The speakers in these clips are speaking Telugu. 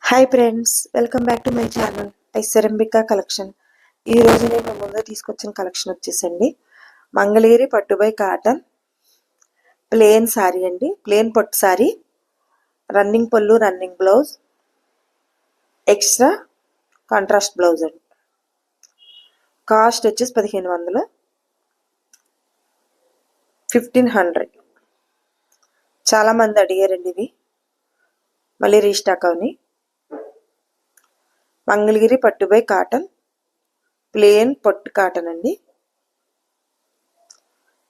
Hi friends, welcome back to my channel Aishwarambika collection. ఈ రోజు నేను ముందు తీసుకొచ్చిన కలెక్షన్ వచ్చేసండి మంగళగిరి పట్టు బై కాటన్ ప్లేన్ సారీ అండి. ప్లేన్ పట్టు సారీ, రన్నింగ్ పళ్ళు, running blouse, extra contrast blouse అండి. కాస్ట్ వచ్చేసి 1500, 1500. చాలా మంది అడిగారండి, ఇవి మళ్ళీ రీస్టాక్ అవని. మంగళగిరి పట్టు బై కాటన్ ప్లేన్ పట్టు కాటన్ అండి.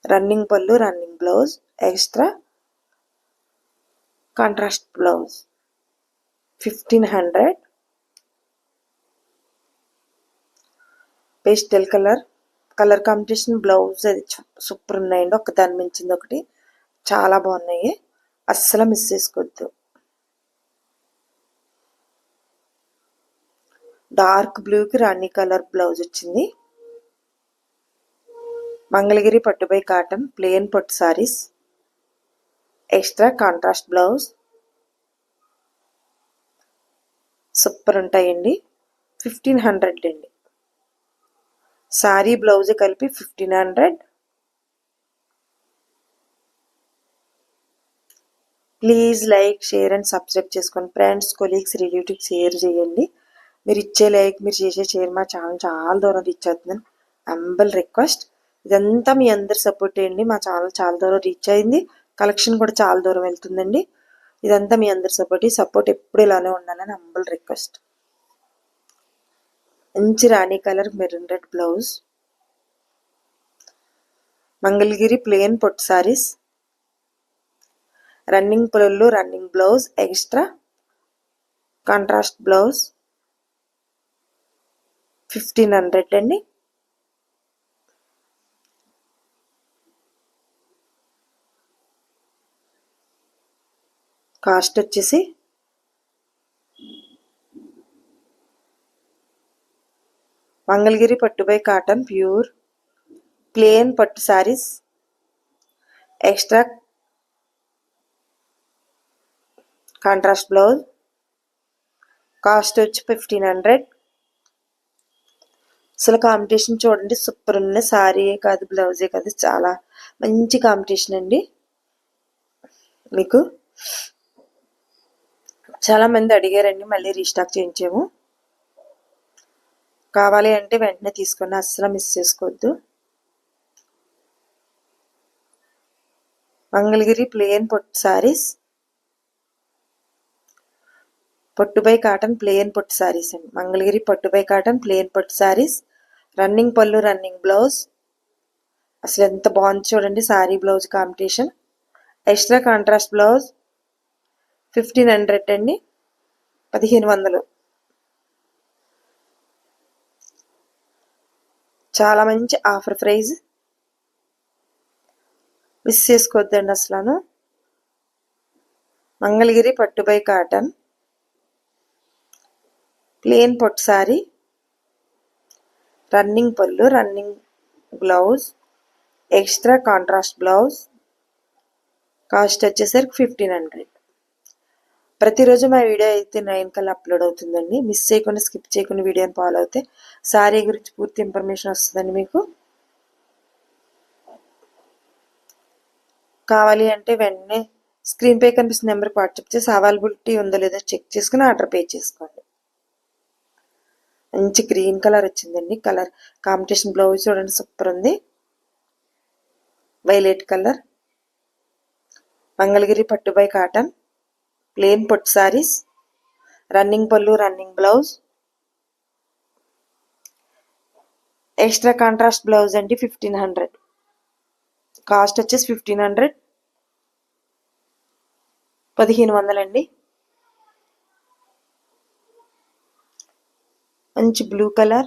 రన్నింగ్ పళ్ళు, running blouse, extra contrast blouse 1500. Pastel colour combination blouse అది సూపర్ ఉన్నాయండి. ఒక దాని మించింది ఒకటి చాలా బాగున్నాయి, అస్సలు మిస్ చేసుకోవద్దు. డార్క్ బ్లూకి రాణి కలర్ బ్లౌజ్ వచ్చింది. మంగళగిరి పట్టు బై కాటన్ ప్లేన్ పట్టు saris, extra contrast blouse super ఉంటాయండి. 1500 అండి. సారీ బ్లౌజ్ కలిపి 1500. Please like, share and subscribe చేసుకోండి. ఫ్రెండ్స్, కొలీగ్స్, రిలేటివ్స్ షేర్ చేయండి. మీరు ఇచ్చే లైక్, మీరు చేసే షేర్ మా ఛానల్ చాలా దూరం రీచ్ అవుతుందని అంబల్ రిక్వెస్ట్. ఇదంతా మీ అందరి సపోర్ట్ అండి. మా ఛానల్ చాలా దూరం రీచ్ అయింది, కలెక్షన్ కూడా చాలా దూరం వెళ్తుందండి. ఇదంతా మీ అందరి సపోర్ట్. ఈ సపోర్ట్ ఎప్పుడు ఇలానే ఉండాలని అంబల్ రిక్వెస్ట్. మంచి రాణి colour maroon red blouse, Mangalagiri plain పొట్టు సారీస్, రన్నింగ్ పళ్ళు, running blouse, extra contrast blouse 1500 అండి. కాస్ట్ వచ్చేసి మంగళగిరి పట్టు బై కాటన్ ప్యూర్ ప్లేన్ పట్టు saris, extra contrast blouse cost వచ్చి 1500. అసలు కాంపిటీషన్ చూడండి, సూపర్ ఉన్న సారీ కాదు, బ్లౌజే కాదు, చాలా మంచి కాంపిటీషన్ అండి. మీకు చాలా మంది అడిగారండి, మళ్ళీ రీస్టాక్ చేయించాము. కావాలి అంటే వెంటనే తీసుకుని అస్సలు మిస్ చేసుకోవద్దు. మంగళగిరి ప్లేన్ పొట్టు సారీస్, పట్టు బై కాటన్ ప్లేన్ పొట్టు సారీస్ అండి. మంగళగిరి పట్టు బై కాటన్ ప్లేన్ పొట్టు సారీస్, రన్నింగ్ పళ్ళు, రన్నింగ్ బ్లౌజ్. అసలు ఎంత బాగుంది చూడండి sorry blouse competition. Extra contrast blouse 1500 అండి, 1500. చాలా మంచి ఆఫర్ ప్రైజ్, మిస్ చేసుకోవద్దండి అసలు. మంగళగిరి పట్టు బై కాటన్ ప్లేన్ పొట్టు సారీ, రన్నింగ్ పళ్ళు, running blouse, extra contrast blouse cost వచ్చేసరికి 1500. ప్రతిరోజు మా వీడియో అయితే 9 కల్లా అప్లోడ్ అవుతుందండి. మిస్ చేయకుండా, స్కిప్ చేయకుండా వీడియోని ఫాలో అవుతే సారీ గురించి పూర్తి ఇన్ఫర్మేషన్ వస్తుందండి మీకు. కావాలి అంటే వెంటనే స్క్రీన్ పై కనిపిస్తున్న నెంబర్కి వాట్సాప్ చేసి అవైలబిలిటీ ఉందో లేదో చెక్ చేసుకుని ఆర్డర్ పే చేసుకోండి. మంచి గ్రీన్ కలర్ వచ్చిందండి. కలర్ కాంపిటీషన్ బ్లౌజ్ చూడండి, సూపర్ ఉంది. వైలెట్ కలర్, మంగళగిరి పట్టు బై కాటన్ ప్లేన్ పొట్టు సారీస్, రన్నింగ్ పళ్ళు, running blouse, extra contrast blouse అండి 1500. కాస్ట్ వచ్చేసి 1500, 1500 అండి. మంచి బ్లూ కలర్,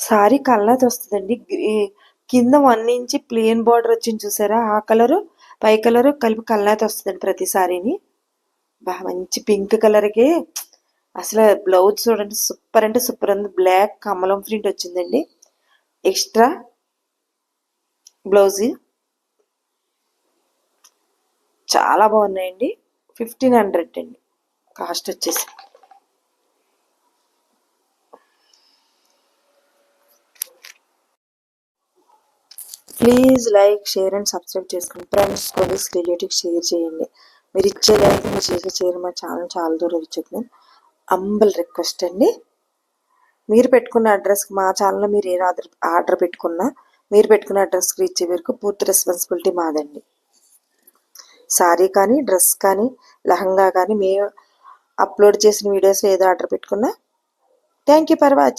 సారీ కలర్ వస్తుందండి. కింద 1 ఇంచ్ ప్లేన్ బార్డర్ వచ్చింది చూసారా, ఆ కలరు పై కలరు కలిపి కలర్ వస్తుందండి ప్రతి సారీని. బాగా మంచి పింక్ కలర్కి అసలు బ్లౌజ్ చూడండి, సూపర్ అంటే సూపర్ ఉంది. బ్లాక్ కమలం ప్రింట్ వచ్చిందండి. ఎక్స్ట్రా బ్లౌజ్ చాలా బాగున్నాయండి. 1500 అండి కాస్ట్ వచ్చేసి. Please like, share and subscribe చేసుకోండి. ఫ్రెండ్స్, కొలీగ్స్, రిలేటివ్స్ షేర్ చేయండి. మీరు ఇచ్చే లైక్, మీరు చేసే షేర్ మా ఛానల్ చాలా దూరం ఇచ్చుతుంది. అంబల్ రిక్వెస్ట్ అండి. మీరు పెట్టుకున్న అడ్రస్కి మా ఛానల్లో మీరు ఏ ఆర్డర్ పెట్టుకున్నా మీరు పెట్టుకున్న అడ్రస్కి రీచ్ అయ్యే వరకు పూర్తి రెస్పాన్సిబిలిటీ మాదండి. శారీ కానీ, డ్రెస్ కానీ, లెహంగా కానీ మేము అప్లోడ్ చేసిన వీడియోస్ ఏదో ఆర్డర్ పెట్టుకున్నా. Thank you for watching.